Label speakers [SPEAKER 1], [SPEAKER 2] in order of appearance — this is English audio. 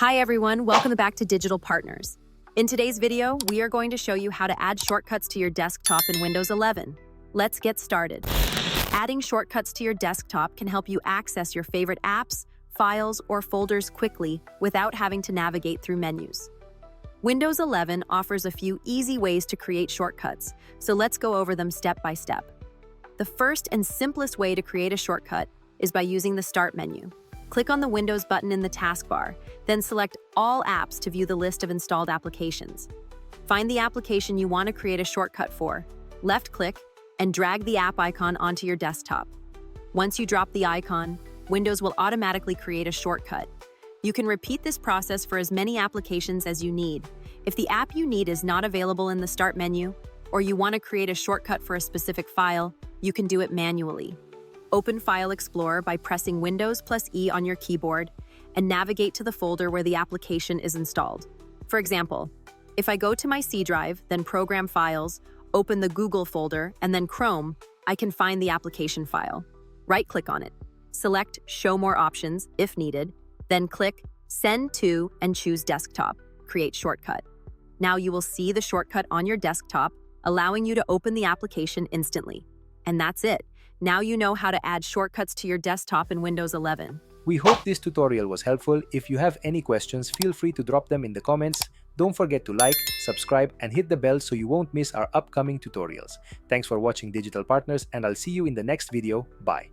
[SPEAKER 1] Hi everyone, welcome back to Digital Partners. In today's video, we are going to show you how to add shortcuts to your desktop in Windows 11. Let's get started. Adding shortcuts to your desktop can help you access your favorite apps, files, or folders quickly without having to navigate through menus. Windows 11 offers a few easy ways to create shortcuts, so let's go over them step by step. The first and simplest way to create a shortcut is by using the Start menu. Click on the Windows button in the taskbar, then select All Apps to view the list of installed applications. Find the application you want to create a shortcut for, left-click, and drag the app icon onto your desktop. Once you drop the icon, Windows will automatically create a shortcut. You can repeat this process for as many applications as you need. If the app you need is not available in the Start menu, or you want to create a shortcut for a specific file, you can do it manually. Open File Explorer by pressing Windows plus E on your keyboard and navigate to the folder where the application is installed. For example, if I go to my C drive, then Program Files, open the Google folder, and then Chrome, I can find the application file. Right-click on it. Select Show More Options if needed, then click Send to and choose Desktop, Create Shortcut. Now you will see the shortcut on your desktop, allowing you to open the application instantly. And that's it. Now you know how to add shortcuts to your desktop in Windows 11.
[SPEAKER 2] We hope this tutorial was helpful. If you have any questions, feel free to drop them in the comments. Don't forget to like, subscribe, and hit the bell so you won't miss our upcoming tutorials. Thanks for watching Digital Partners, and I'll see you in the next video. Bye.